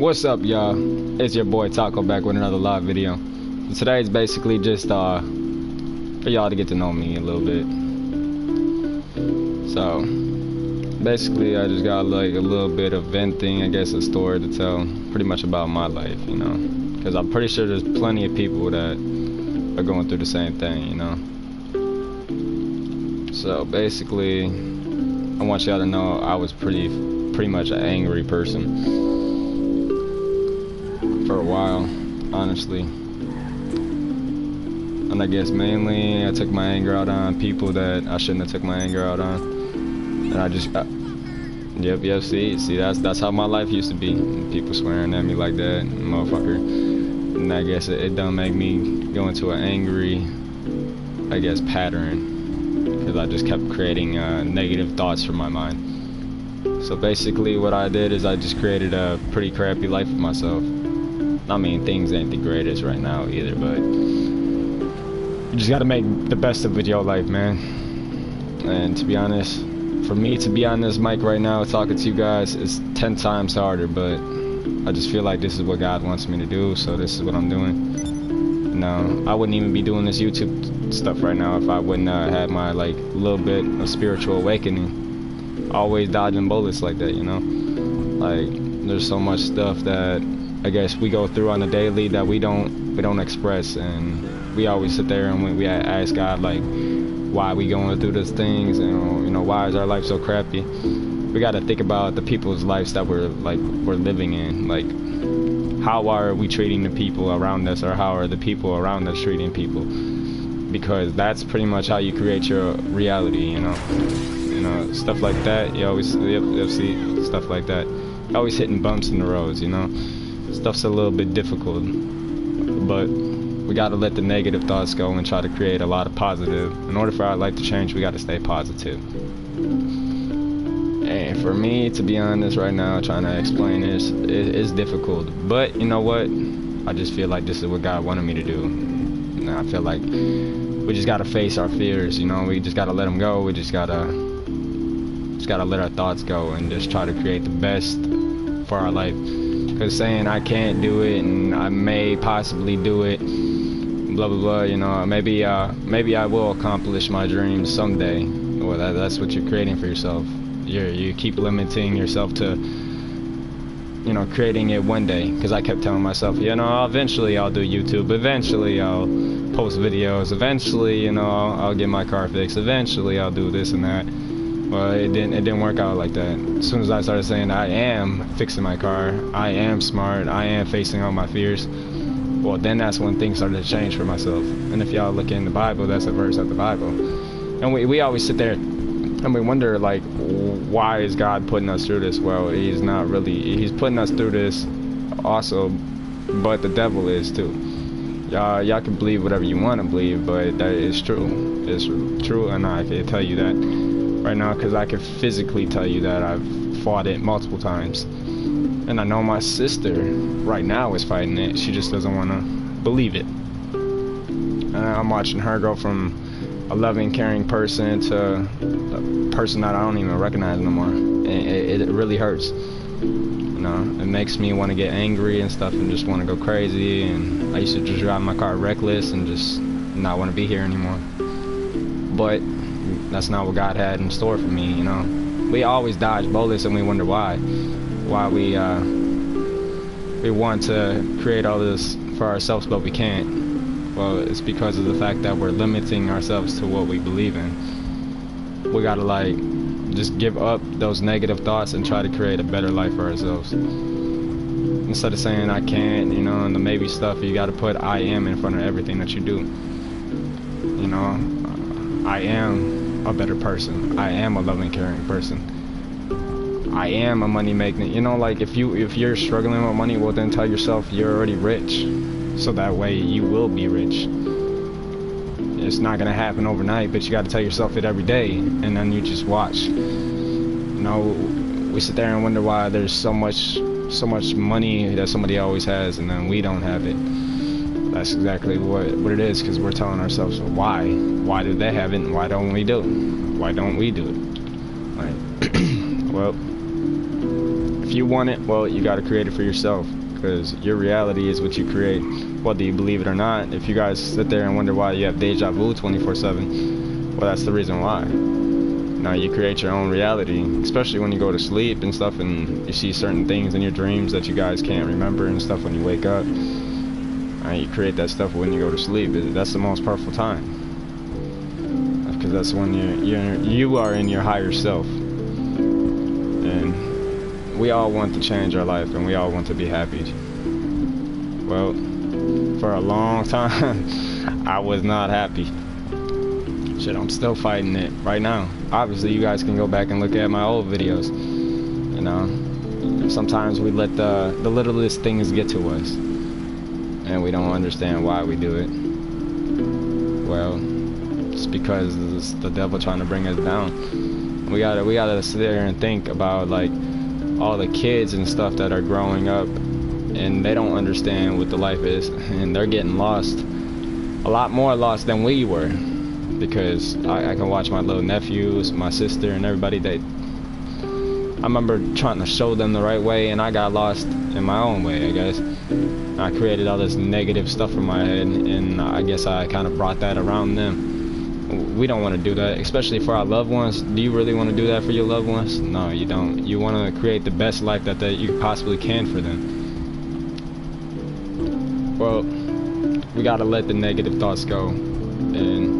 What's up, y'all? It's your boy TaCo back with another live video. Today is basically just for y'all to get to know me a little bit. So basically I just got like a little bit of venting, I guess, a story to tell pretty much about my life, you know, because I'm pretty sure there's plenty of people that are going through the same thing, you know. So basically I want y'all to know I was pretty much an angry person for a while, honestly. And I guess mainly I took my anger out on people that I shouldn't have took my anger out on. And I just yep, see that's how my life used to be. People swearing at me like that, motherfucker. And I guess it done make me go into an angry, I guess, pattern, because I just kept creating negative thoughts from my mind. So basically what I did is I just created a pretty crappy life for myself. I mean, things ain't the greatest right now either, but you just gotta make the best of your life, man. And to be honest, for me to be on this mic right now talking to you guys is 10 times harder, but I just feel like this is what God wants me to do, so this is what I'm doing. No, I wouldn't even be doing this YouTube stuff right now if I wouldn't have my like little bit of spiritual awakening. Always dodging bullets like that, you know. Like there's so much stuff that I guess we go through on the daily that we don't express, and we always sit there and we ask God like, why are we going through these things, and you know, why is our life so crappy? We got to think about the people's lives that we're living in. Like, how are we treating the people around us, or how are the people around us treating people? Because that's pretty much how you create your reality, you know. You know, stuff like that. You always see stuff like that. Always hitting bumps in the roads, you know. Stuff's a little bit difficult, but we got to let the negative thoughts go and try to create a lot of positive. In order for our life to change, we got to stay positive. And for me, to be honest, right now, trying to explain this, it's difficult. But you know what? I just feel like this is what God wanted me to do. And I feel like we just got to face our fears, you know. We just got to let them go. We just got to let our thoughts go and just try to create the best for our life. Because saying I can't do it and I may possibly do it, blah blah blah, you know, maybe I will accomplish my dreams someday. Well, that's what you're creating for yourself. You keep limiting yourself to, you know, creating it one day. Because I kept telling myself, you know, eventually I'll do YouTube, eventually I'll post videos, eventually, you know, I'll get my car fixed, eventually I'll do this and that. Well, it didn't work out like that. As soon as I started saying I am fixing my car, I am smart, I am facing all my fears, well, then that's when things started to change for myself. And if y'all look in the Bible, that's a verse of the Bible. And we always sit there and we wonder, like, why is God putting us through this? Well, he's not really. He's putting us through this also, but the devil is too. Y'all can believe whatever you want to believe, but that is true. It's true, and I can tell you that right now, because I can physically tell you that I've fought it multiple times. And I know my sister right now is fighting it. She just doesn't want to believe it. And I'm watching her go from a loving, caring person to a person that I don't even recognize no more. And it really hurts. You know, it makes me want to get angry and stuff and just want to go crazy. And I used to just drive my car reckless and just not want to be here anymore. But that's not what God had in store for me, you know. We always dodge bullets and we wonder why we want to create all this for ourselves, but we can't. Well, it's because of the fact that we're limiting ourselves to what we believe in. We gotta like just give up those negative thoughts and try to create a better life for ourselves. Instead of saying I can't, you know, and the maybe stuff, you gotta put I am in front of everything that you do. You know, I am a better person. I am a loving, caring person. I am a money magnet. You know, like if you're struggling with money, well then tell yourself you're already rich, so that way you will be rich. It's not gonna happen overnight, but you got to tell yourself it every day, and then you just watch. You know, we sit there and wonder why there's so much money that somebody always has, and then we don't have it. That's exactly what it is, because we're telling ourselves, why do they have it and why don't we do it? Why don't we do it? Like, well, if you want it, well, you got to create it for yourself, because your reality is what you create, whether you believe it or not. If you guys sit there and wonder why you have deja vu 24/7, well, that's the reason why. Now you create your own reality, especially when you go to sleep and stuff, and you see certain things in your dreams that you guys can't remember and stuff when you wake up. You create that stuff when you go to sleep. That's the most powerful time, because that's when you are in your higher self. And we all want to change our life, and we all want to be happy. Well, for a long time, I was not happy. Shit, I'm still fighting it right now. Obviously, you guys can go back and look at my old videos. You know, sometimes we let the littlest things get to us, and we don't understand why we do it. Well, it's because it's the devil trying to bring us down. We gotta sit there and think about, like, all the kids and stuff that are growing up, and they don't understand what the life is, and they're getting lost, a lot more lost than we were. Because I can watch my little nephews, my sister, and everybody. I remember trying to show them the right way, and I got lost in my own way, I guess. I created all this negative stuff in my head, and I guess I kind of brought that around them. We don't want to do that, especially for our loved ones. Do you really want to do that for your loved ones? No, you don't. You want to create the best life that you possibly can for them. Well, we got to let the negative thoughts go. And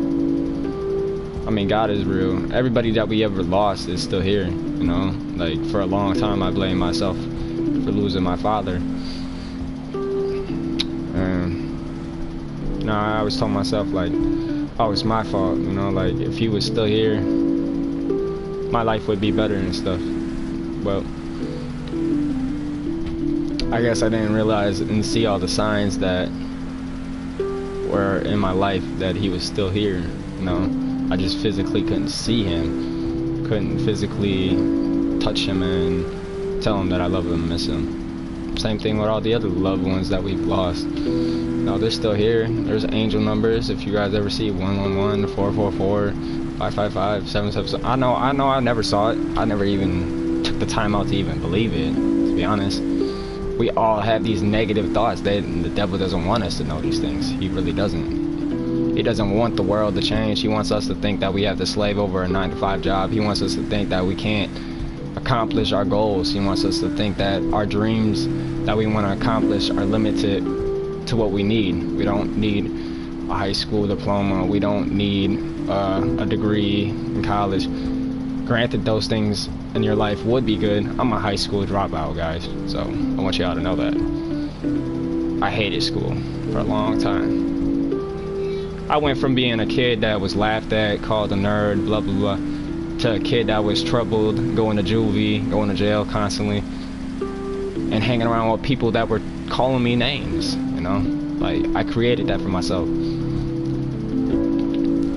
I mean, God is real. Everybody that we ever lost is still here, you know? Like, for a long time, I blamed myself for losing my father. And, I always told myself, like, oh, it's my fault, you know? Like, if he was still here, my life would be better and stuff. Well, I guess I didn't realize and see all the signs that were in my life that he was still here, you know? I just physically couldn't see him, couldn't physically touch him and tell him that I love him and miss him. Same thing with all the other loved ones that we've lost. No, they're still here. There's angel numbers. If you guys ever see 111, 444, 555, 777. I know I never saw it. I never even took the time out to even believe it, to be honest. We all have these negative thoughts. The devil doesn't want us to know these things. He really doesn't. He doesn't want the world to change. He wants us to think that we have to slave over a 9-to-5 job. He wants us to think that we can't accomplish our goals. He wants us to think that our dreams that we want to accomplish are limited to what we need. We don't need a high school diploma. We don't need a degree in college. Granted, those things in your life would be good. I'm a high school dropout, guys, so I want y'all to know that. I hated school for a long time. I went from being a kid that was laughed at, called a nerd, blah, blah, blah, to a kid that was troubled, going to juvie, going to jail constantly, and hanging around with people that were calling me names, you know? Like, I created that for myself.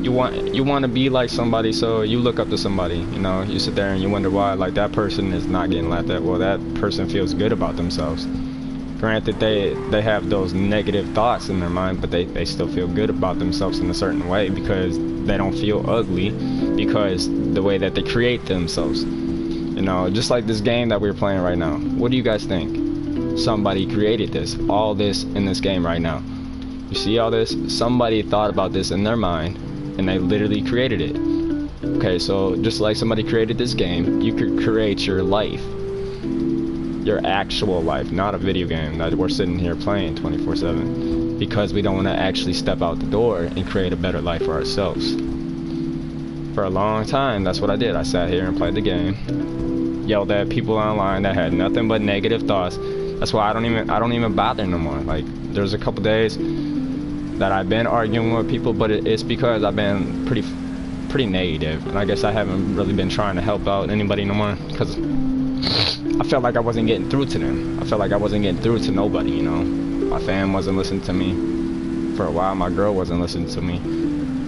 You want to be like somebody, so you look up to somebody, you know? You sit there and you wonder why, like, that person is not getting laughed at. Well, that person feels good about themselves. Granted, they have those negative thoughts in their mind, but they still feel good about themselves in a certain way, because they don't feel ugly, because the way that they create themselves. You know, just like this game that we're playing right now. What do you guys think? Somebody created this, all this in this game right now. You see all this? Somebody thought about this in their mind, and they literally created it. Okay, so just like somebody created this game, you could create your life. Your actual life, not a video game that we're sitting here playing 24/7, because we don't want to actually step out the door and create a better life for ourselves. For a long time, that's what I did. I sat here and played the game, yelled at people online that had nothing but negative thoughts. That's why I don't even bother no more. Like, there's a couple days that I've been arguing with people, but it's because I've been pretty negative, and I guess I haven't really been trying to help out anybody no more, because I felt like I wasn't getting through to them. I felt like I wasn't getting through to nobody, you know. My fam wasn't listening to me. For a while, my girl wasn't listening to me.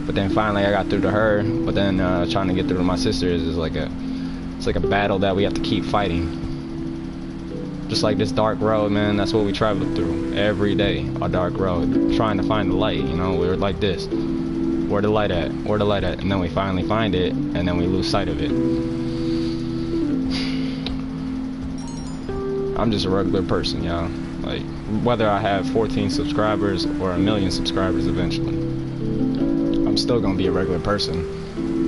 But then finally, I got through to her. But then trying to get through to my sisters is like a battle that we have to keep fighting. Just like this dark road, man. That's what we travel through every day. A dark road, trying to find the light. You know, we're like this. Where the light at? Where the light at? And then we finally find it, and then we lose sight of it. I'm just a regular person, y'all. Like, whether I have 14 subscribers or 1,000,000 subscribers eventually, I'm still gonna be a regular person.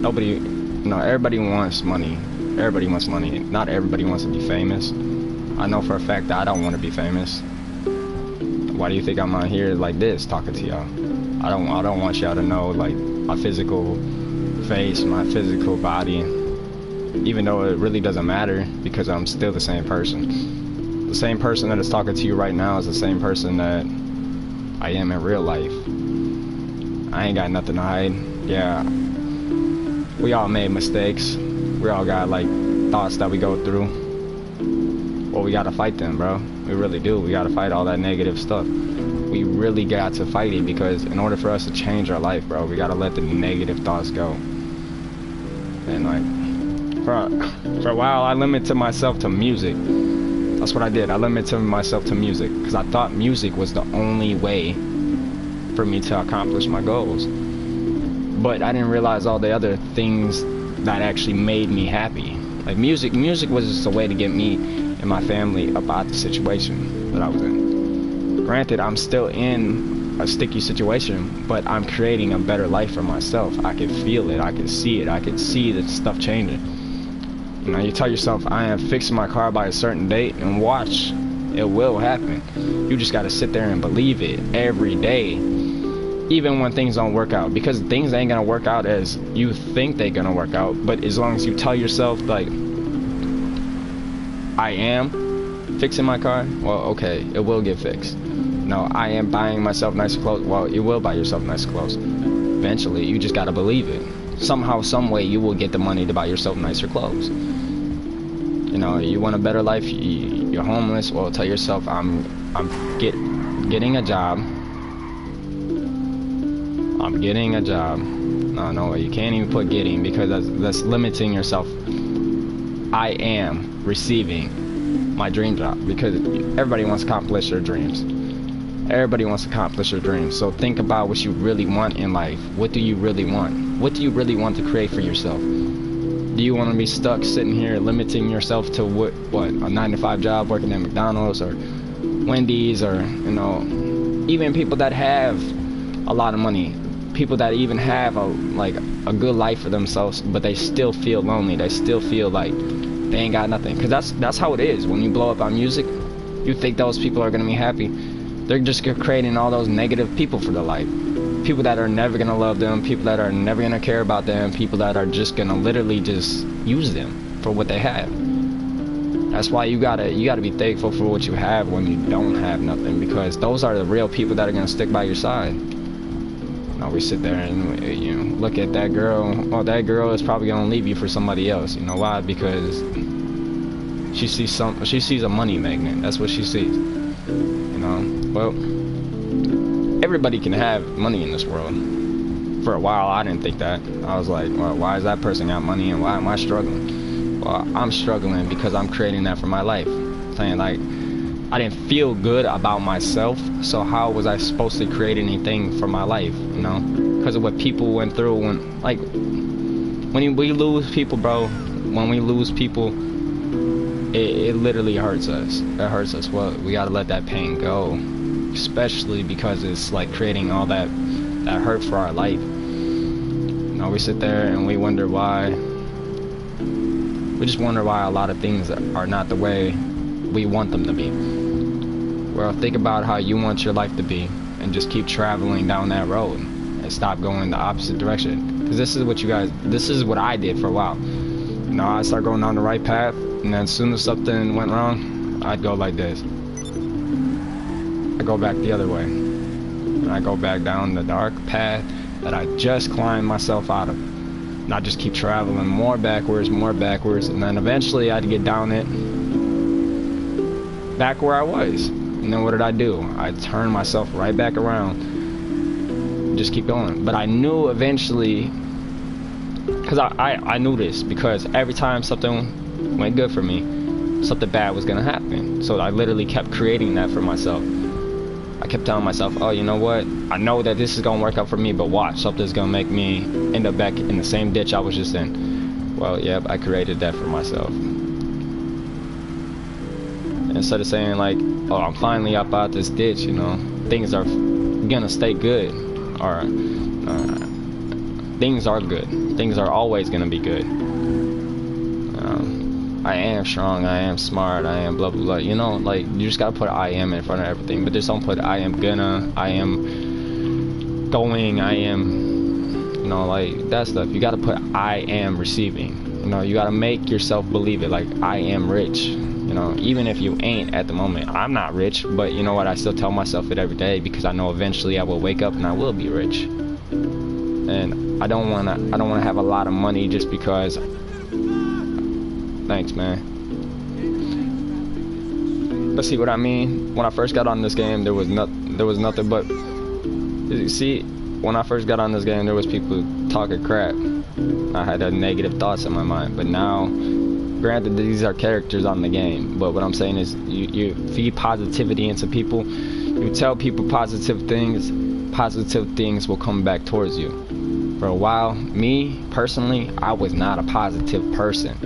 Nobody, everybody wants money. Everybody wants money. Not everybody wants to be famous. I know for a fact that I don't want to be famous. Why do you think I'm out here like this talking to y'all? I don't want y'all to know like my physical face, my physical body, even though it really doesn't matter because I'm still the same person. The same person that is talking to you right now is the same person that I am in real life. I ain't got nothing to hide. Yeah, we all made mistakes. We all got like thoughts that we go through. Well, we gotta fight them, bro. We really do. We gotta fight all that negative stuff. We really got to fight it, because in order for us to change our life, bro, we gotta let the negative thoughts go. And like, for a while, I limited myself to music. That's what I did. I limited myself to music because I thought music was the only way for me to accomplish my goals. But I didn't realize all the other things that actually made me happy. Like music was just a way to get me and my family up out the situation that I was in. Granted, I'm still in a sticky situation, but I'm creating a better life for myself. I can feel it, I can see it, I can see the stuff changing. You know, you tell yourself, I am fixing my car by a certain date, and watch, it will happen. You just gotta sit there and believe it every day, even when things don't work out, because things ain't gonna work out as you think they're gonna work out. But as long as you tell yourself, like, I am fixing my car, well, okay, it will get fixed. No, I am buying myself nicer clothes, well, you will buy yourself nicer clothes eventually. You just gotta believe it. Somehow, some way, you will get the money to buy yourself nicer clothes. You know, you want a better life, you're homeless, well, tell yourself, I'm getting a job. I'm getting a job. No, you can't even put getting, because that's limiting yourself. I am receiving my dream job, because everybody wants to accomplish their dreams. Everybody wants to accomplish their dreams. So think about what you really want in life. What do you really want? What do you really want to create for yourself? Do you want to be stuck sitting here limiting yourself to what a 9-to-5 job working at McDonald's or Wendy's, or, you know, even people that have a lot of money, people that even have a good life for themselves, but they still feel lonely. They still feel like they ain't got nothing. Because that's how it is. When you blow up on music, you think those people are going to be happy. They're just creating all those negative people for their life. People that are never going to love them, people that are never going to care about them, people that are just going to literally just use them for what they have. That's why you gotta be thankful for what you have when you don't have nothing, because those are the real people that are going to stick by your side. Now we sit there and look at that girl. Well, that girl is probably going to leave you for somebody else. You know why? Because she sees a money magnet. That's what she sees. You know, well, everybody can have money in this world. For a while, I didn't think that. I was like, well, why is that person got money and why am I struggling? Well, I'm struggling because I'm creating that for my life. Saying like, I didn't feel good about myself, so how was I supposed to create anything for my life? You know, because of what people went through. When we lose people, bro. When we lose people, it literally hurts us. It hurts us. Well, we gotta let that pain go, especially because it's like creating all that hurt for our life. You know, we sit there and we wonder why. We just wonder why a lot of things are not the way we want them to be. Well, think about how you want your life to be, and just keep traveling down that road and stop going the opposite direction. Because this is what I did for a while. You know, I started going down the right path, and then as soon as something went wrong, I'd go like this. I go back the other way. And I go back down the dark path that I just climbed myself out of. And I just keep traveling more backwards, and then eventually I'd get down it back where I was. And then what did I do? I turned myself right back around, just keep going. But I knew eventually, because I knew this, because every time something went good for me, something bad was gonna happen. So I literally kept creating that for myself. I kept telling myself, oh, you know what, I know that this is gonna work out for me, but watch, something's gonna make me end up back in the same ditch I was just in. Well, yep, I created that for myself. instead of saying like, oh, I'm finally up out this ditch, you know, things are gonna stay good, or things are good, things are always gonna be good. I am strong, I am smart, I am blah blah blah, you know, like, you just gotta put I am in front of everything, but just don't put I am gonna, I am going, I am, you know, like that stuff. You gotta put I am receiving, you know, you gotta make yourself believe it, like I am rich, you know, even if you ain't at the moment. I'm not rich, but you know what, I still tell myself it every day, because I know eventually I will wake up and I will be rich. And I don't wanna have a lot of money just because. Thanks, man. But see what I mean? When I first got on this game, there was nothing but. You see, when I first got on this game, there was people talking crap. I had negative thoughts in my mind. But now, granted, these are characters on the game. But what I'm saying is, you feed positivity into people. You tell people positive things will come back towards you. For a while, me personally, I was not a positive person.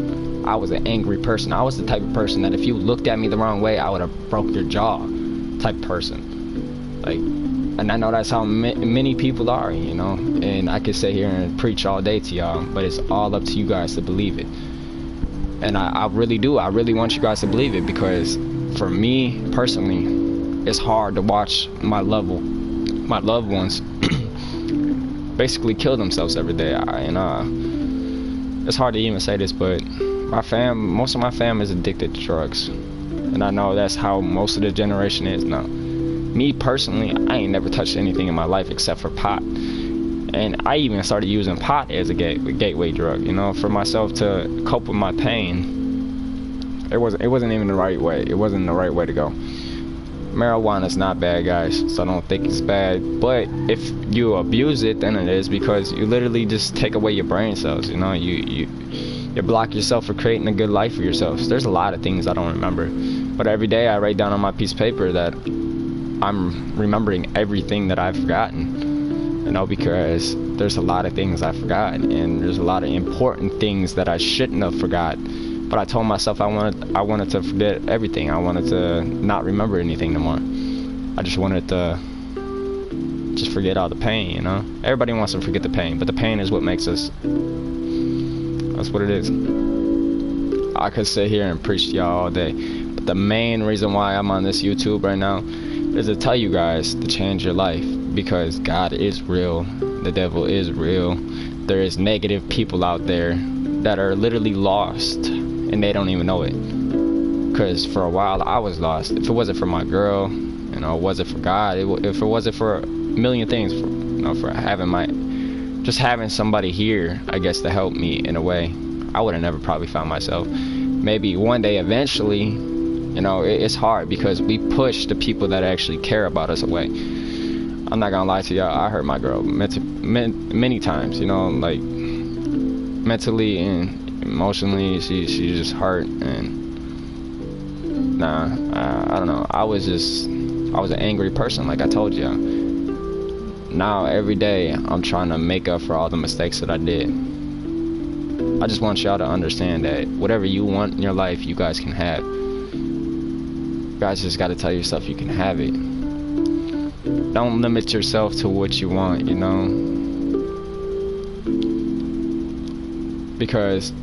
I was an angry person. I was the type of person that if you looked at me the wrong way, I would have broke your jaw type person. Like, and I know that's how many people are, you know, and I could sit here and preach all day to y'all, but it's all up to you guys to believe it. And I really do. I really want you guys to believe it, because for me personally, it's hard to watch my loved ones basically kill themselves every day. It's hard to even say this, but most of my fam is addicted to drugs, and I know that's how most of the generation is now. Me personally, I ain't never touched anything in my life except for pot, and I even started using pot as a gateway drug, you know, for myself to cope with my pain. It wasn't even the right way. It wasn't the right way to go. Marijuana's not bad, guys, so I don't think it's bad. But if you abuse it, then it is, because you literally just take away your brain cells, you know. You block yourself for creating a good life for yourself. So there's a lot of things I don't remember, but every day I write down on my piece of paper that I'm remembering everything that I've forgotten, you know, because there's a lot of things I forgot, and there's a lot of important things that I shouldn't have forgot. But I told myself I wanted to forget everything. I wanted to not remember anything no more. I just wanted to just forget all the pain, you know. Everybody wants to forget the pain, but the pain is what makes us. That's what it is. I could sit here and preach to y'all all day, but the main reason why I'm on this YouTube right now is to tell you guys to change your life, because God is real, the devil is real. There is negative people out there that are literally lost, and they don't even know it. Because for a while I was lost. If it wasn't for my girl, you know, it wasn't for God, if it wasn't for a million things, for, you know, for having somebody here, I guess, to help me in a way, I would have never probably found myself. Maybe one day eventually, you know, it's hard because we push the people that actually care about us away. I'm not gonna lie to y'all, I hurt my girl many times, you know, like mentally and emotionally. She just hurt, and I don't know, I was an angry person, like I told you. Now every day I'm trying to make up for all the mistakes that I did. I just want y'all to understand that whatever you want in your life, you guys can have. You guys just gotta tell yourself you can have it. Don't limit yourself to what you want, you know, because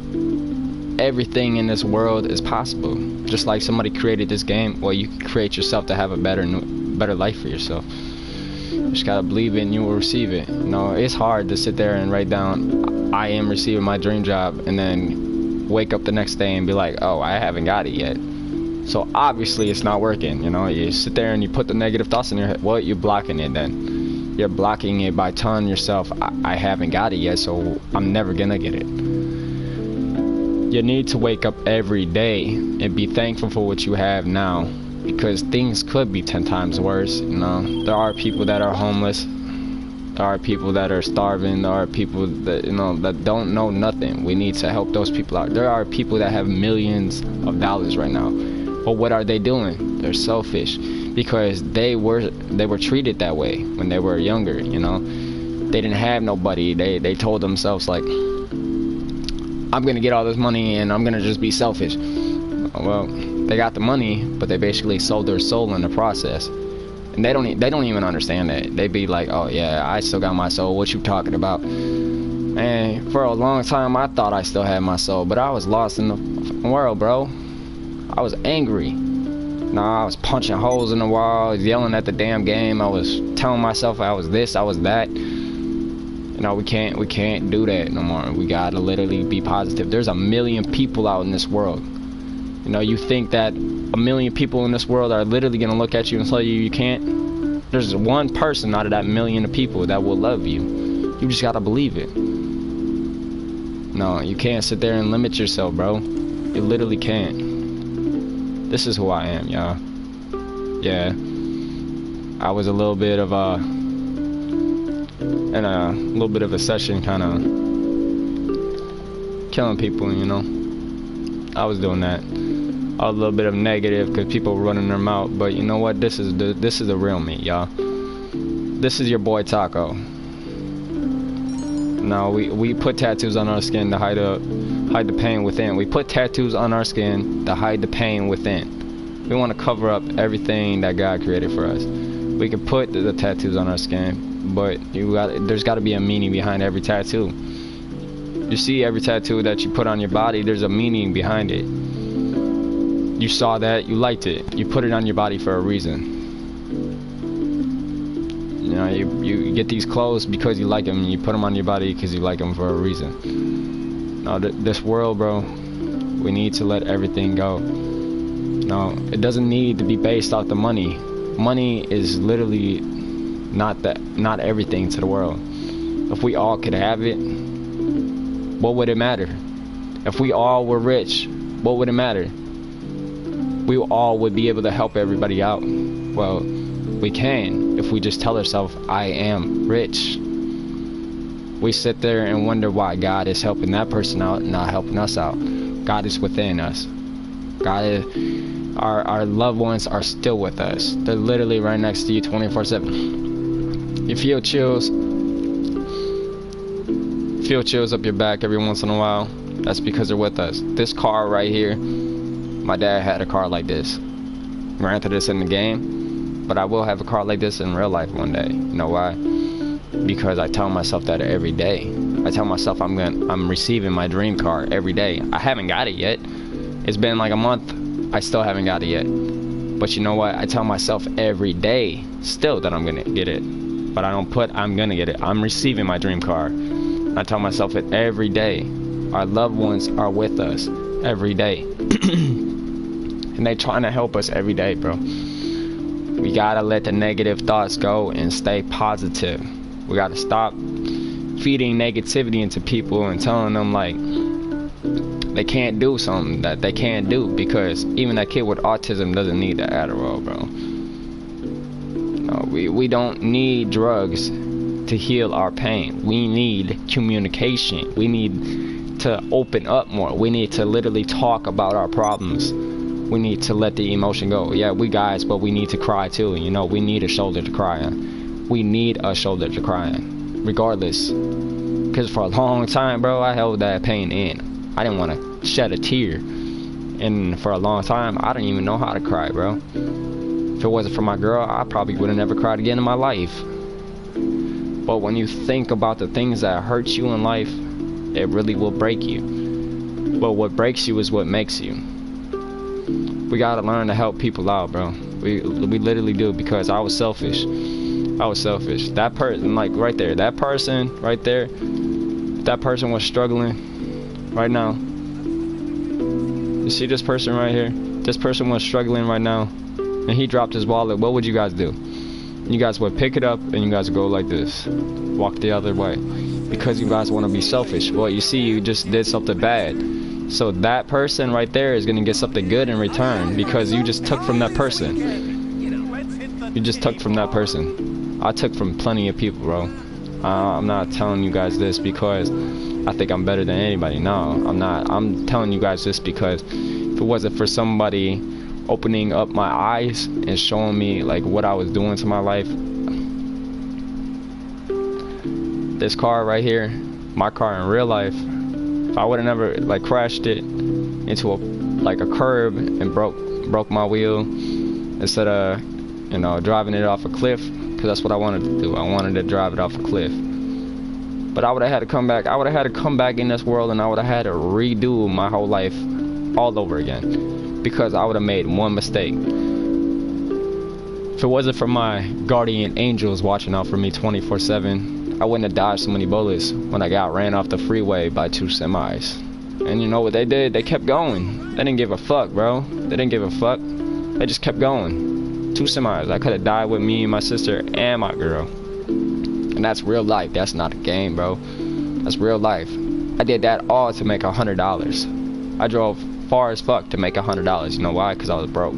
everything in this world is possible. Just like somebody created this game, well, you can create yourself to have a better life for yourself. You just gotta believe it and you will receive it. You know, it's hard to sit there and write down, I am receiving my dream job, and then wake up the next day and be like, oh, I haven't got it yet. So obviously it's not working, you know. You sit there and you put the negative thoughts in your head. Well, you're blocking it then. You're blocking it by telling yourself, I haven't got it yet, so I'm never gonna get it. You need to wake up every day and be thankful for what you have now, because things could be 10 times worse, you know. There are people that are homeless. There are people that are starving. There are people that, you know, that don't know nothing. We need to help those people out. There are people that have millions of dollars right now. But what are they doing? They're selfish, because they were treated that way when they were younger, you know. They didn't have nobody. They told themselves, like, I'm gonna get all this money and I'm gonna just be selfish. Well, They got the money, but they basically sold their soul in the process. And they don't even understand that. They be like, oh yeah, I still got my soul. What you talking about? Man, for a long time I thought I still had my soul, but I was lost in the world, bro. I was angry. I was punching holes in the wall, yelling at the damn game. I was telling myself I was this, I was that. We can't do that no more. We gotta literally be positive. There's a million people out in this world. You think that a million people in this world are literally gonna look at you and tell you you can't? There's one person out of that million of people that will love you. You just gotta believe it. No, you can't sit there and limit yourself, bro. You literally can't. This is who I am, y'all. Yeah. I was a little bit of a session kind of killing people, I was doing that. A little bit of negative because people were running their mouth, but you know what? This is the real me, y'all. This is your boy TaCo. Now we put tattoos on our skin to hide the pain within. We put tattoos on our skin to hide the pain within. We want to cover up everything that God created for us. We can put the tattoos on our skin, but there's got to be a meaning behind every tattoo. You see, every tattoo that you put on your body, there's a meaning behind it. You saw that, you liked it, you put it on your body for a reason. You get these clothes because you like them, and you put them on your body because you like them for a reason. Now, this world, bro, we need to let everything go. No, it doesn't need to be based off the money. Money is literally not everything to the world. If we all could have it, what would it matter? If we all were rich, what would it matter? We all would be able to help everybody out. Well, we can if we just tell ourselves, I am rich. We sit there and wonder why God is helping that person out and not helping us out. God is within us. God is, our loved ones are still with us. They're literally right next to you 24/7. You feel chills up your back every once in a while. That's because they're with us. This car right here, my dad had a car like this. Granted, it's in the game, but I will have a car like this in real life one day. You know why? Because I tell myself that every day. I tell myself I'm receiving my dream car every day. I haven't got it yet. It's been like a month. I still haven't got it yet. But you know what? I tell myself every day still that I'm gonna get it. But I don't put I'm gonna get it. I'm receiving my dream car. I tell myself it every day. Our loved ones are with us every day. And they trying to help us every day, bro. We gotta let the negative thoughts go and stay positive. We gotta stop feeding negativity into people and telling them like they can't do something that they can't do, because even that kid with autism doesn't need the Adderall, bro. No, we don't need drugs to heal our pain. We need communication. We need to open up more. We need to literally talk about our problems. We need to let the emotion go. Yeah, we guys, but we need to cry too. We need a shoulder to cry on. We need a shoulder to cry on, regardless. Because for a long time, bro, I held that pain in. I didn't want to shed a tear. And for a long time, I didn't even know how to cry, bro. If it wasn't for my girl, I probably would have never cried again in my life. But when you think about the things that hurt you in life, it really will break you. But what breaks you is what makes you. We gotta learn to help people out, bro. We literally do, because I was selfish. That person, like right there, that person right there, if that person was struggling right now. You see this person right here? This person was struggling right now, and he dropped his wallet. What would you guys do? You guys would pick it up and you guys go like this, walk the other way, because you guys want to be selfish. Well, you see, you just did something bad. So that person right there is gonna get something good in return, because you just took from that person. You just took from that person. I took from plenty of people, bro. I'm not telling you guys this because I think I'm better than anybody. No, I'm not. I'm telling you guys this because if it wasn't for somebody opening up my eyes and showing me like what I was doing to my life, this car right here, my car in real life, if I would have never like crashed it into a curb and broke my wheel instead of, you know, driving it off a cliff, because that's what I wanted to do. I wanted to drive it off a cliff. But I would have had to come back. I would have had to come back in this world, and I would have had to redo my whole life all over again, because I would have made one mistake. If it wasn't for my guardian angels watching out for me 24/7, I wouldn't have dodged so many bullets when I got ran off the freeway by 2 semis. And you know what they did? They kept going. They didn't give a fuck, bro. They didn't give a fuck. They just kept going. 2 semis. I could have died with me, my sister, and my girl. And that's real life. That's not a game, bro. That's real life. I did that all to make $100. I drove far as fuck to make $100. You know why? Because I was broke.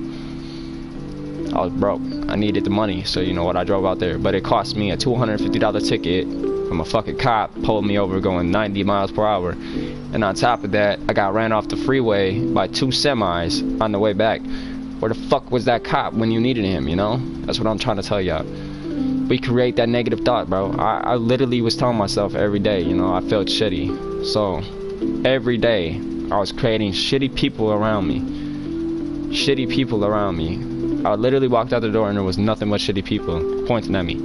I was broke. I needed the money, so you know what? I drove out there. But it cost me a $250 ticket from a fucking cop, pulled me over going 90 miles per hour. And on top of that, I got ran off the freeway by 2 semis on the way back. Where the fuck was that cop when you needed him, you know? That's what I'm trying to tell y'all. We create that negative thought, bro. I literally was telling myself every day, you know, I felt shitty. So, every day, I was creating shitty people around me. Shitty people around me. I literally walked out the door and there was nothing but shitty people pointing at me.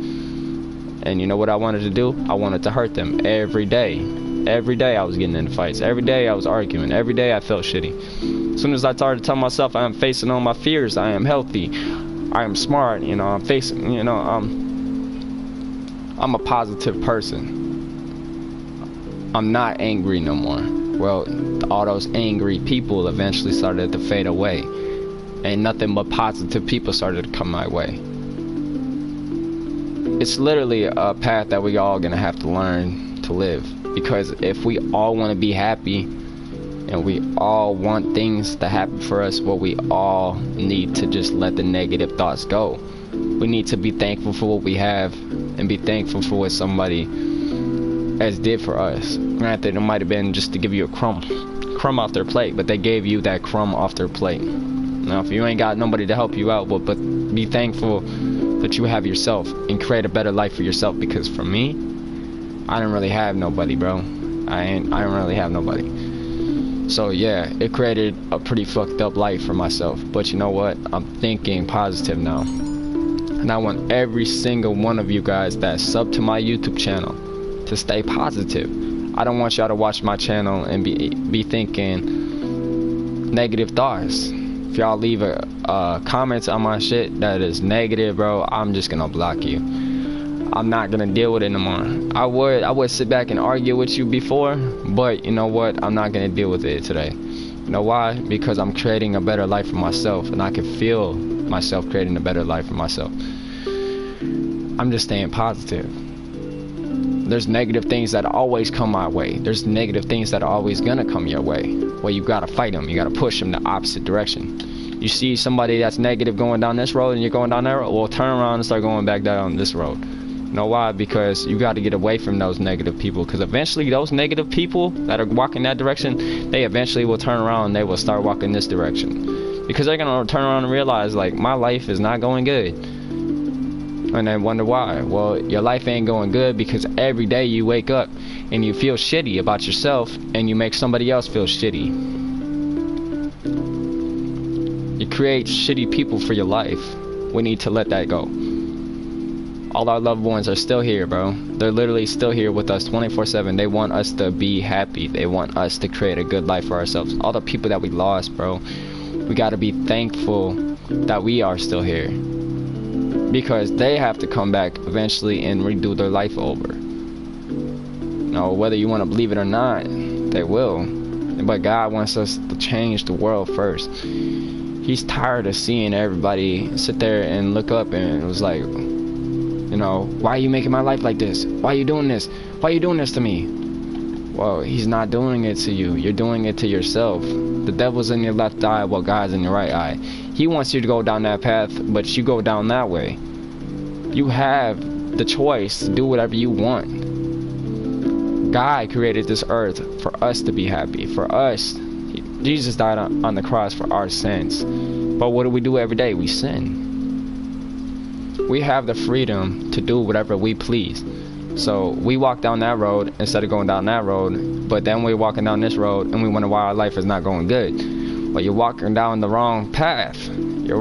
And you know what I wanted to do? I wanted to hurt them every day. Every day I was getting into fights. Every day I was arguing. Every day I felt shitty. As soon as I started to tell myself I am facing all my fears, I am healthy, I am smart, you know, I'm facing, you know, I'm a positive person. I'm not angry no more. Well, all those angry people eventually started to fade away. And nothing but positive people started to come my way. It's literally a path that we all gonna have to learn to live. Because if we all want to be happy, and we all want things to happen for us, well, we all need to just let the negative thoughts go. We need to be thankful for what we have, and be thankful for what somebody has did for us. Granted, it might have been just to give you a crumb off their plate, but they gave you that crumb off their plate. Now, if you ain't got nobody to help you out, but be thankful that you have yourself and create a better life for yourself. Because for me, I didn't really have nobody, bro. I don't really have nobody. So yeah, it created a pretty fucked up life for myself. But you know what? I'm thinking positive now. And I want every single one of you guys that sub to my YouTube channel to stay positive. I don't want y'all to watch my channel and be thinking negative thoughts. If y'all leave a comments on my shit that is negative, bro, I'm just gonna block you. I'm not gonna deal with it no more. I would sit back and argue with you before, but you know what? I'm not gonna deal with it today. You know why? Because I'm creating a better life for myself, and I can feel myself creating a better life for myself. I'm just staying positive. There's negative things that always come my way. There's negative things that are always gonna come your way. Well, you gotta fight them. You gotta push them the opposite direction. You see somebody that's negative going down this road and you're going down that road, well, turn around and start going back down this road. You know why? Because you got to get away from those negative people, because eventually those negative people that are walking that direction, they eventually will turn around and they will start walking this direction, because they're going to turn around and realize, like, my life is not going good. And they wonder why. Well, your life ain't going good because every day you wake up and you feel shitty about yourself and you make somebody else feel shitty. You create shitty people for your life. We need to let that go. All our loved ones are still here, bro. They're literally still here with us 24/7. They want us to be happy. They want us to create a good life for ourselves. All the people that we lost, bro, we got to be thankful that we are still here, because they have to come back eventually and redo their life over. Now, whether you want to believe it or not, they will. But God wants us to change the world first. He's tired of seeing everybody sit there and look up and it was like, you know, why are you making my life like this? Why are you doing this? Why are you doing this to me? Well, he's not doing it to you. You're doing it to yourself. The devil's in your left eye while God's in your right eye. He wants you to go down that path, but you go down that way. You have the choice to do whatever you want. God created this earth for us to be happy. For us, Jesus died on the cross for our sins. But what do we do every day? We sin. We have the freedom to do whatever we please. So we walk down that road instead of going down that road, but then we're walking down this road and we wonder why our life is not going good. but you're walking down the wrong path. You're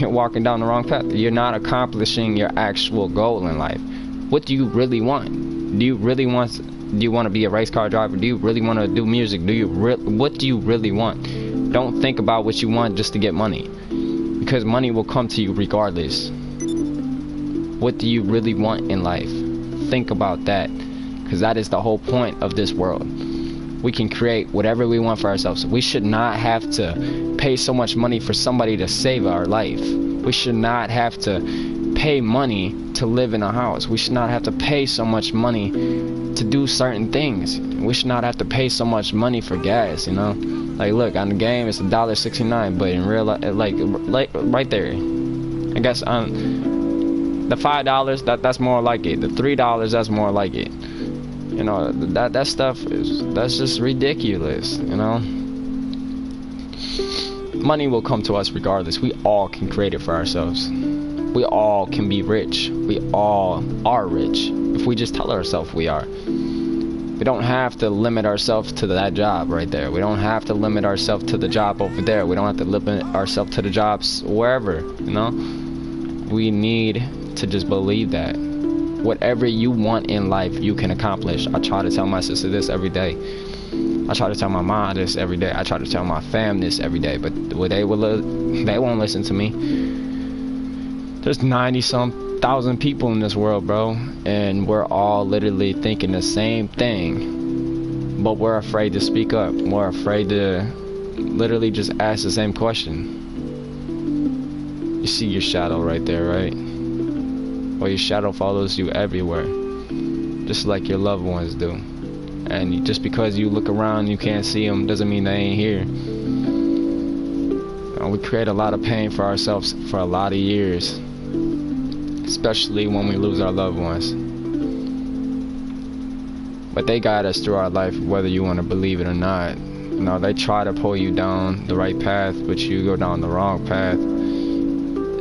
walking down the wrong path. You're not accomplishing your actual goal in life. What do you really want? Do you want to be a race car driver? Do you really want to do music? What do you really want? Don't think about what you want just to get money, because money will come to you regardless. What do you really want in life? Think about that, because that is the whole point of this world. We can create whatever we want for ourselves. We should not have to pay so much money for somebody to save our life. We should not have to pay money to live in a house. We should not have to pay so much money to do certain things. We should not have to pay so much money for gas, you know? Like, look, on the game it's $1.69, but in real life, like right there, I guess the $5, that's more like it. The $3, that's more like it. You know, that stuff that's just ridiculous, you know? Money will come to us regardless. We all can create it for ourselves. We all can be rich. We all are rich if we just tell ourselves we are. We don't have to limit ourselves to that job right there. We don't have to limit ourselves to the job over there. We don't have to limit ourselves to the jobs wherever, you know? We need to just believe that whatever you want in life, you can accomplish. I try to tell my sister this every day. I try to tell my mom this every day. I try to tell my fam this every day, but they won't listen to me. There's 90-some thousand people in this world, bro, and we're all literally thinking the same thing, but we're afraid to speak up. We're afraid to literally just ask the same question. You see your shadow right there, right? Well, your shadow follows you everywhere, just like your loved ones do. And just because you look around you can't see them doesn't mean they ain't here. We create a lot of pain for ourselves for a lot of years, especially when we lose our loved ones. But they guide us through our life, whether you want to believe it or not. You know, they try to pull you down the right path, but you go down the wrong path.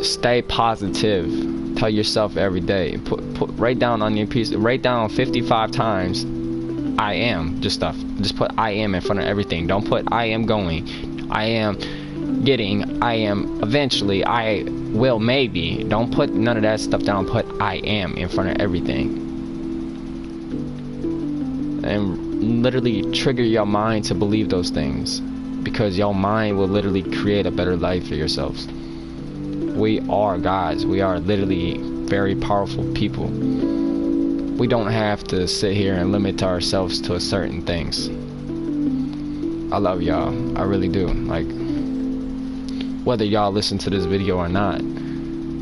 Stay positive. Tell yourself every day. Write down on your piece. Write down 55 times I am. Just put I am in front of everything. Don't put I am going, I am getting, I am eventually, I will maybe. Don't put none of that stuff down. Put I am in front of everything. And literally trigger your mind to believe those things, because your mind will literally create a better life for yourselves. We are gods. We are literally very powerful people. We don't have to sit here and limit ourselves to certain things. I love y'all. I really do. Like, whether y'all listen to this video or not,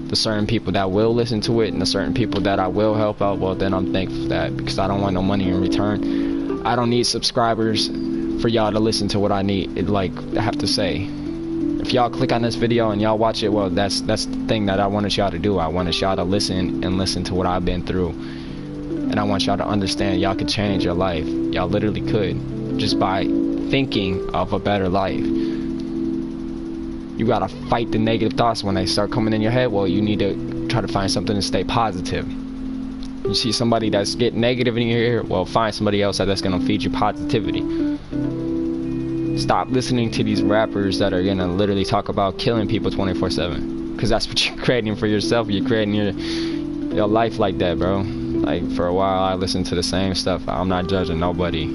the certain people that will listen to it and the certain people that I will help out, well, then I'm thankful for that, because I don't want no money in return. I don't need subscribers for y'all to listen to what I have to say. If y'all click on this video and y'all watch it, well, that's the thing that I wanted y'all to do. I wanted y'all to listen to what I've been through, and I want y'all to understand y'all could change your life. Y'all literally could, just by thinking of a better life. You gotta fight the negative thoughts when they start coming in your head. Well, you need to try to find something to stay positive. You see somebody that's getting negative in your ear, well, find somebody else that's gonna feed you positivity. Stop listening to these rappers that are gonna literally talk about killing people 24/7, because that's what you're creating for yourself. You're creating your life like that, bro. Like, for a while I listened to the same stuff. I'm not judging nobody.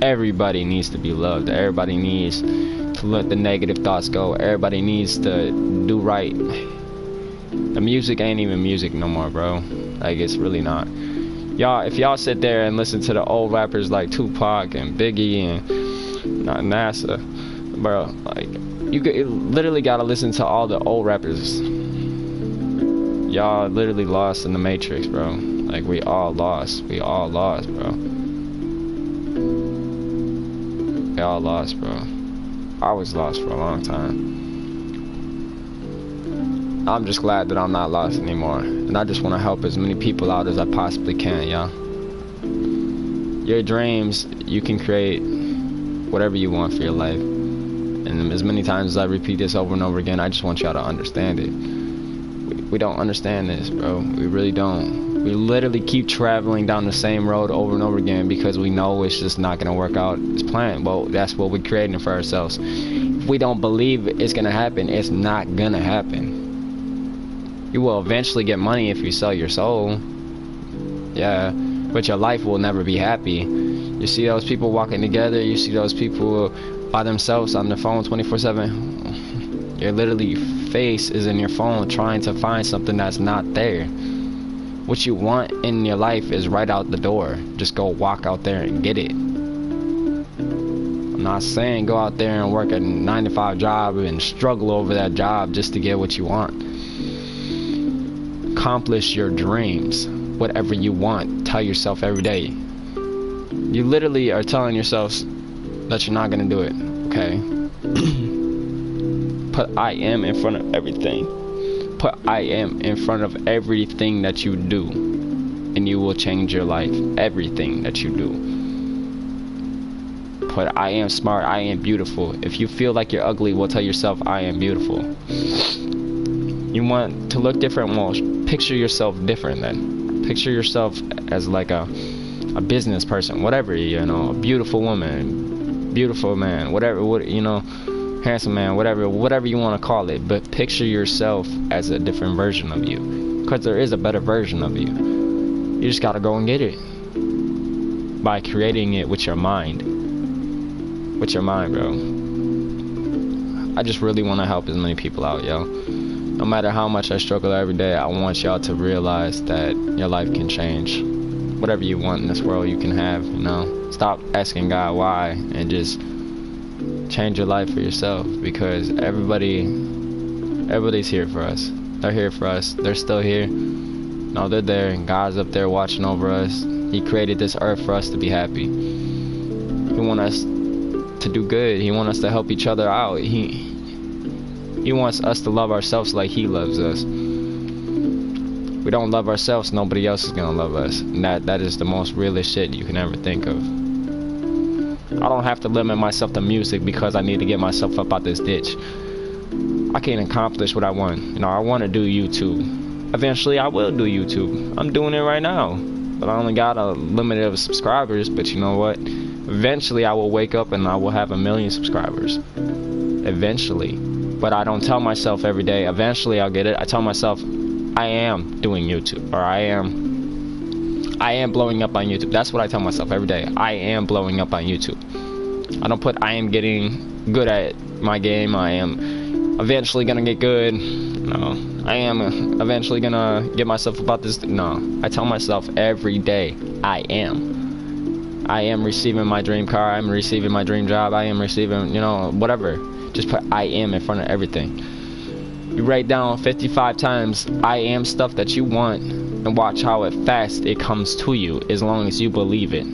Everybody needs to be loved. Everybody needs to let the negative thoughts go. Everybody needs to do right. The music ain't even music no more, bro. Like, it's really not. Y'all, if y'all sit there and listen to the old rappers like Tupac and Biggie and NASA, bro, like, you literally gotta listen to all the old rappers. Y'all literally lost in the Matrix, bro. Like, we all lost. We all lost, bro. We all lost, bro. I was lost for a long time. I'm just glad that I'm not lost anymore, and I just want to help as many people out as I possibly can, y'all. Your dreams, you can create whatever you want for your life, and as many times as I repeat this over and over again, I just want y'all to understand it. We don't understand this, bro. We really don't. We literally keep traveling down the same road over and over again because we know it's just not going to work out as planned. Well, that's what we're creating for ourselves. If If we don't believe it's gonna happen, it's not gonna happen. You will eventually get money if you sell your soul. Yeah, but your life will never be happy. You see those people walking together, you see those people by themselves on their phone 24/7. Your literally face is in your phone trying to find something that's not there. What you want in your life is right out the door. Just go walk out there and get it. I'm not saying go out there and work a 9-to-5 job and struggle over that job just to get what you want. Accomplish your dreams. Whatever you want, tell yourself every day. You literally are telling yourself that you're not gonna do it, okay? Put I am in front of everything. Put I am in front of everything that you do, and you will change your life. Everything that you do. Put I am smart, I am beautiful. If you feel like you're ugly, well, tell yourself I am beautiful. You want to look different? Well, picture yourself different then. Picture yourself as like a business person, whatever, you know, a beautiful woman, beautiful man, whatever, you know, handsome man, whatever you want to call it. But picture yourself as a different version of you, because there is a better version of you. You just gotta go and get it by creating it with your mind. With your mind, bro. I just really want to help as many people out, yo. No matter how much I struggle every day, I want y'all to realize that your life can change. Whatever you want in this world, you can have, you know. Stop asking God why and just change your life for yourself, because everybody's here for us. They're here for us. They're still here. No, they're there. God's up there watching over us. He created this earth for us to be happy. He wants us to do good. He wants us to help each other out. He wants us to love ourselves like He loves us. We don't love ourselves, nobody else is gonna love us. And that is the most realest shit you can ever think of. I don't have to limit myself to music because I need to get myself up out this ditch. I can accomplish what I want. You know, I want to do YouTube. Eventually, I will do YouTube. I'm doing it right now. But I only got a limited of subscribers. But you know what? Eventually, I will wake up and I will have 1 million subscribers. Eventually. But I don't tell myself every day, eventually I'll get it. I tell myself, I am doing YouTube, or I am blowing up on YouTube. That's what I tell myself every day. I am blowing up on YouTube. I don't put I am getting good at my game. I am eventually gonna get good. No. I am eventually gonna get myself about this. No. I tell myself every day, I am. I am receiving my dream car. I'm receiving my dream job. I am receiving, you know, whatever. Just put I am in front of everything. You write down 55 times I am stuff that you want and watch how fast it comes to you, as long as you believe it.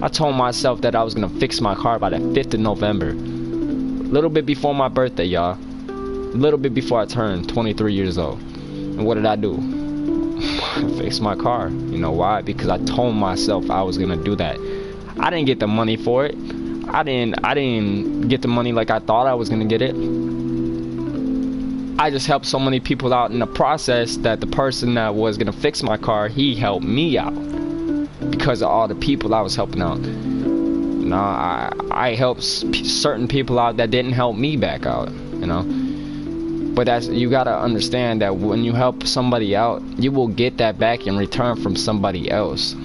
I told myself that I was going to fix my car by the 5th of November. A little bit before my birthday, y'all. A little bit before I turned 23 years old. And what did I do? I fixed my car. You know why? Because I told myself I was going to do that. I didn't get the money for it. I didn't get the money like I thought I was gonna get it. I just helped so many people out in the process that the person that was gonna fix my car, he helped me out because of all the people I was helping out. You know, I helped certain people out that didn't help me back out. You know, but that's, you gotta understand that when you help somebody out, you will get that back in return from somebody else.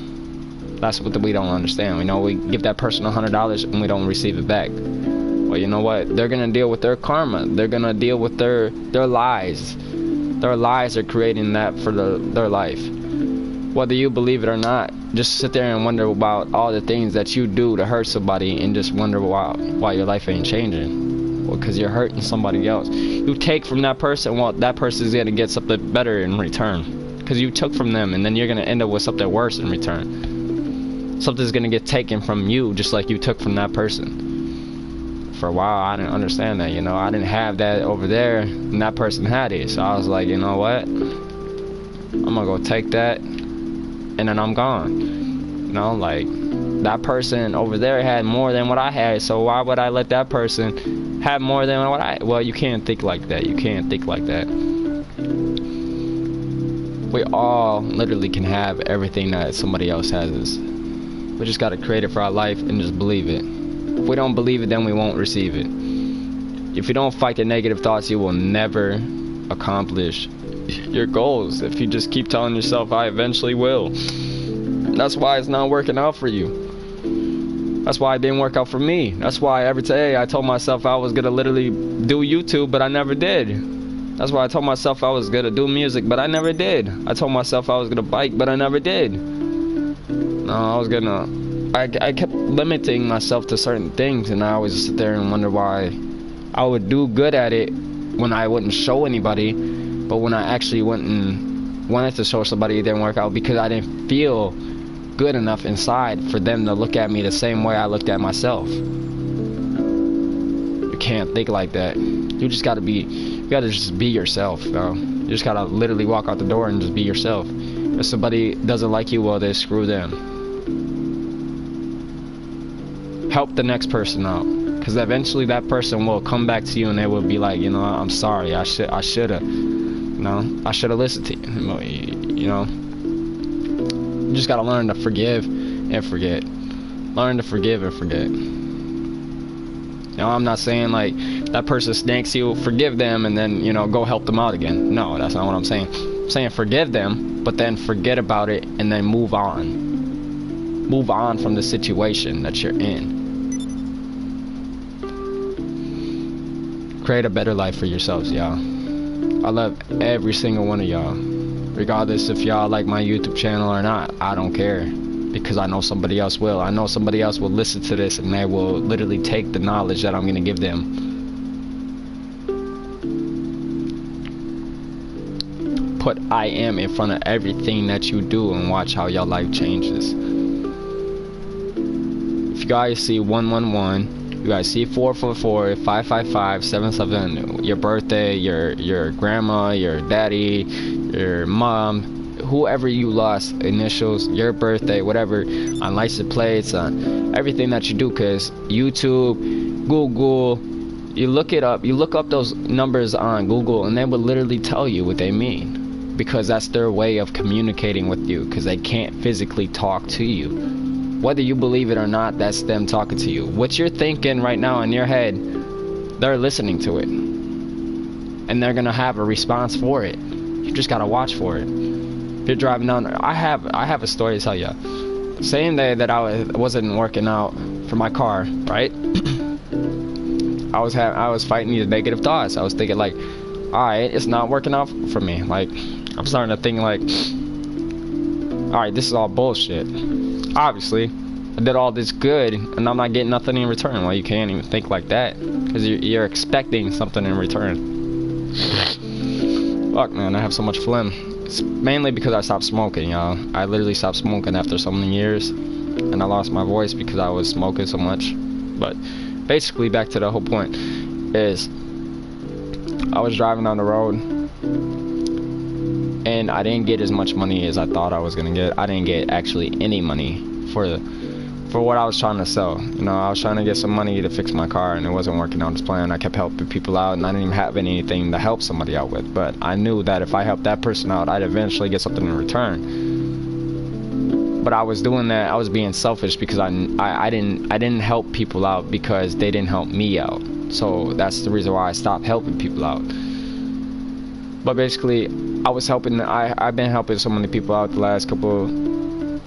That's what we don't understand. We know we give that person $100 and we don't receive it back. Well, you know what? They're gonna deal with their karma. They're gonna deal with their lies. Their lies are creating that for their life. Whether you believe it or not, just sit there and wonder about all the things that you do to hurt somebody, and just wonder why your life ain't changing. Well, because you're hurting somebody else. You take from that person, well, that person's gonna get something better in return. Because you took from them, and then you're gonna end up with something worse in return. Something's gonna get taken from you just like you took from that person. For a while I didn't understand that, you know. I didn't have that over there and that person had it. So I was like, you know what? I'm gonna go take that and then I'm gone. You know, like, that person over there had more than what I had, so why would I let that person have more than what I... Well, you can't think like that. You can't think like that. We all literally can have everything that somebody else has. We just gotta create it for our life and just believe it. If we don't believe it, then we won't receive it. If you don't fight the negative thoughts, you will never accomplish your goals. If you just keep telling yourself, I eventually will. That's why it's not working out for you. That's why it didn't work out for me. That's why every day I told myself I was gonna literally do YouTube, but I never did. That's why I told myself I was gonna do music, but I never did. I told myself I was gonna bike, but I never did. No, I kept limiting myself to certain things, and I always sit there and wonder why I would do good at it when I wouldn't show anybody, but when I actually went and wanted to show somebody, it didn't work out because I didn't feel good enough inside for them to look at me the same way I looked at myself. You can't think like that. You just gotta just be yourself, bro. You just gotta literally walk out the door and just be yourself. If somebody doesn't like you, well, then screw them. Help the next person out, because eventually that person will come back to you and they will be like, you know, I'm sorry, I should have, you know, I should have listened to you. You know, you just gotta learn to forgive and forget. Learn to forgive and forget. You know, I'm not saying like that person snakes you, forgive them and then, you know, go help them out again. No, that's not what I'm saying. I'm saying forgive them, but then forget about it and then move on. Move on from the situation that you're in. Create a better life for yourselves, y'all. I love every single one of y'all. Regardless if y'all like my YouTube channel or not, I don't care. Because I know somebody else will. I know somebody else will listen to this and they will literally take the knowledge that I'm going to give them. Put I am in front of everything that you do and watch how your life changes. If you guys see 111, you guys see 444, 555, 77, your birthday, your grandma, your daddy, your mom, whoever you lost, initials, your birthday, whatever, on license plates, on everything that you do, because YouTube, Google, you look it up, you look up those numbers on Google and they will literally tell you what they mean, because that's their way of communicating with you, because they can't physically talk to you. Whether you believe it or not, that's them talking to you. What you're thinking right now in your head, they're listening to it. And they're going to have a response for it. You just got to watch for it. If you're driving down, I have a story to tell you. Same day that I wasn't working out for my car, right? I was fighting these negative thoughts. I was thinking like, alright, it's not working out for me. Like, I'm starting to think like, alright, this is all bullshit. Obviously, I did all this good and I'm not getting nothing in return. Well, you can't even think like that, because you're expecting something in return. Fuck, man, I have so much phlegm. It's mainly because I stopped smoking, y'all. I literally stopped smoking after so many years, and I lost my voice because I was smoking so much. But basically, back to the whole point is, I was driving down the road and I didn't get as much money as I thought I was gonna get. I didn't get actually any money for what I was trying to sell. You know, I was trying to get some money to fix my car and it wasn't working out as planned. I kept helping people out and I didn't even have anything to help somebody out with. But I knew that if I helped that person out, I'd eventually get something in return. But I was doing that, I was being selfish because I didn't help people out because they didn't help me out. So that's the reason why I stopped helping people out. But basically, I've been helping so many people out the last couple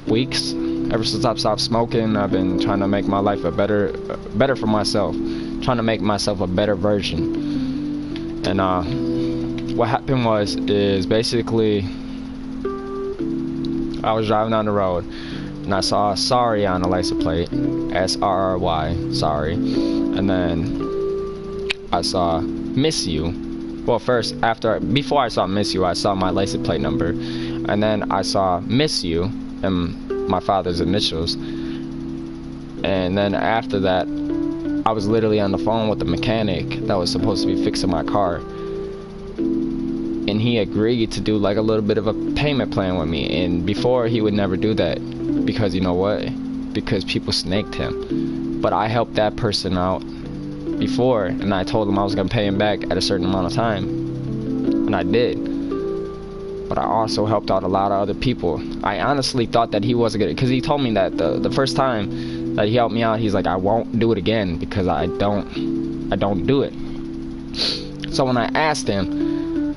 weeks. Ever since I've stopped smoking, I've been trying to make my life better for myself. Trying to make myself a better version. And what happened is basically, I was driving down the road and I saw sorry on the license plate, S-R-R-Y, sorry. And then I saw miss you. Well, first, before I saw miss you, I saw my license plate number, and then I saw miss you and my father's initials. And then after that, I was literally on the phone with the mechanic that was supposed to be fixing my car, and he agreed to do like a little bit of a payment plan with me. And before, he would never do that, because you know what? Because people snaked him. But I helped that person out before, and I told him I was gonna pay him back at a certain amount of time, and I did. But I also helped out a lot of other people. I honestly thought that he wasn't gonna, because he told me that the first time that he helped me out, he's like, I won't do it again because I don't do it. So when I asked him,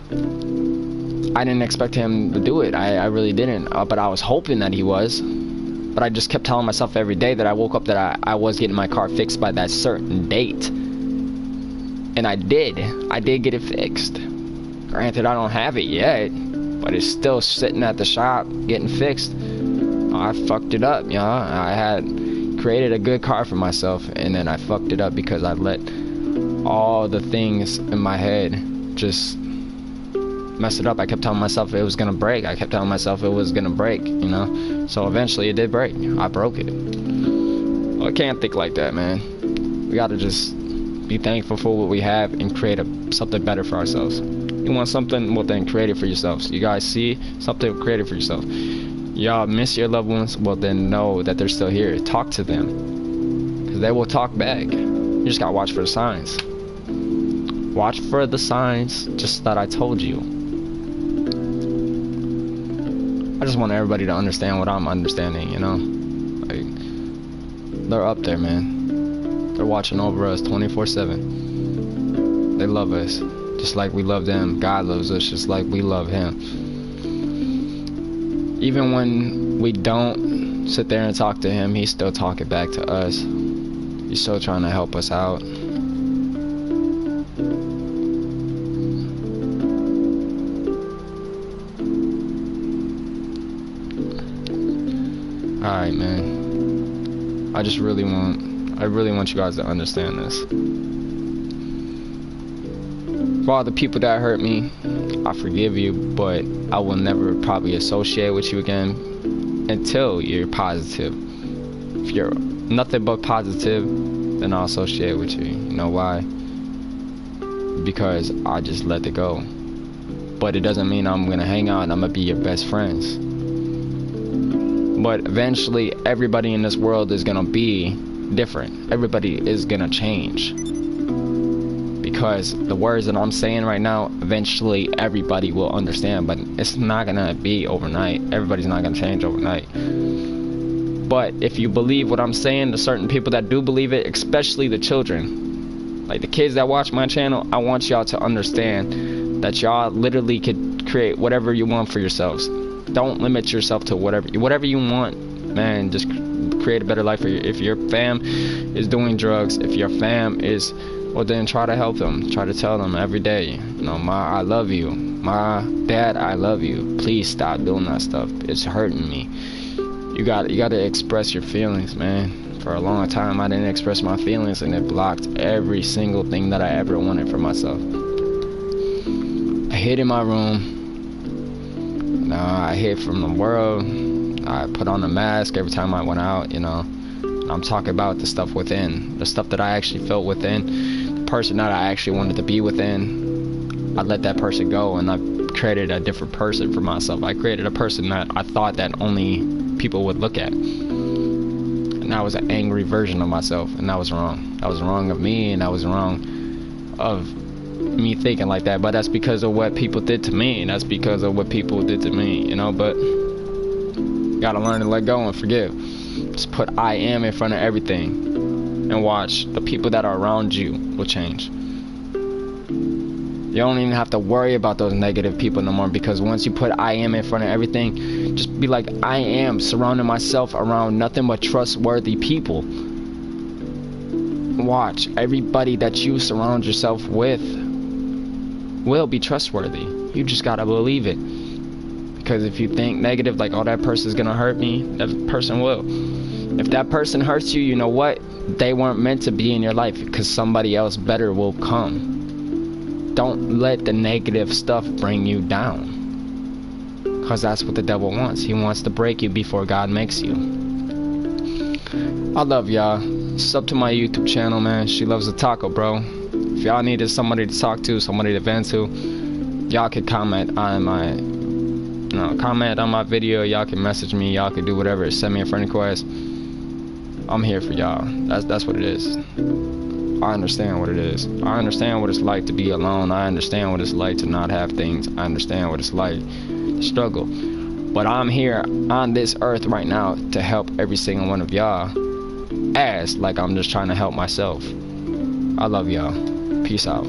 I didn't expect him to do it. I really didn't. But I was hoping that he was. But I just kept telling myself every day that I woke up that I was getting my car fixed by that certain date. And I did. I did get it fixed. Granted, I don't have it yet, but it's still sitting at the shop getting fixed. I fucked it up, y'all. I had created a good car for myself, and then I fucked it up because I let all the things in my head just mess it up. I kept telling myself it was gonna break. I kept telling myself it was gonna break, you know? So eventually it did break. I broke it. Well, I can't think like that, man. We gotta just be thankful for what we have and create something better for ourselves. You want something? Well, then create it for yourselves. You guys see something? Create it for yourself. Y'all miss your loved ones? Well, then know that they're still here. Talk to them, because they will talk back. You just gotta watch for the signs. Watch for the signs, just that I told you. I just want everybody to understand what I'm understanding, you know? Like, they're up there, man. They're watching over us 24/7. They love us just like we love them. God loves us just like we love him. Even when we don't sit there and talk to him, he's still talking back to us. He's still trying to help us out. Alright, man. I really want you guys to understand this. For all the people that hurt me, I forgive you, but I will never probably associate with you again until you're positive. If you're nothing but positive, then I'll associate with you. You know why? Because I just let it go. But it doesn't mean I'm gonna hang out and I'm gonna be your best friends. But eventually, everybody in this world is gonna be different. Everybody is gonna change. Because the words that I'm saying right now, eventually everybody will understand, but it's not gonna be overnight. Everybody's not gonna change overnight. But if you believe what I'm saying, the certain people that do believe it, especially the children, like the kids that watch my channel, I want y'all to understand that y'all literally could create whatever you want for yourselves. Don't limit yourself to whatever you want, man. Just create a better life for you. If your fam is doing drugs, if your fam is, well, then try to help them. Try to tell them every day, you know, Ma, I love you. Ma, Dad, I love you. Please stop doing that stuff. It's hurting me. You got to express your feelings, man. For a long time, I didn't express my feelings, and it blocked every single thing that I ever wanted for myself. I hid in my room. I hid from the world. I put on a mask every time I went out, you know. I'm talking about the stuff within, the stuff that I actually felt within, the person that I actually wanted to be within. I let that person go, and I created a different person for myself. I created a person that I thought that only people would look at. And that was an angry version of myself, and that was wrong. That was wrong of me, and that was wrong of me thinking like that. But that's because of what people did to me, and that's because of what people did to me, you know. But you gotta learn to let go and forgive. Just put I am in front of everything, and watch, the people that are around you will change. You don't even have to worry about those negative people no more, because once you put I am in front of everything, just be like, I am surrounding myself around nothing but trustworthy people. Watch, everybody that you surround yourself with will be trustworthy. You just gotta believe it. Because if you think negative, like, oh, that person's gonna hurt me, that person will. If that person hurts you, you know what? They weren't meant to be in your life, because somebody else better will come. Don't let the negative stuff bring you down, because that's what the devil wants. He wants to break you before God makes you. I love y'all. Sub to my YouTube channel, man. She loves the TaCo, bro. If y'all needed somebody to talk to, somebody to vent to, y'all could comment on my video. Y'all can message me. Y'all can do whatever. Send me a friend request. I'm here for y'all. That's what it is. I understand what it is. I understand what it's like to be alone. I understand what it's like to not have things. I understand what it's like to struggle. But I'm here on this earth right now to help every single one of y'all, as like I'm just trying to help myself. I love y'all. Peace out.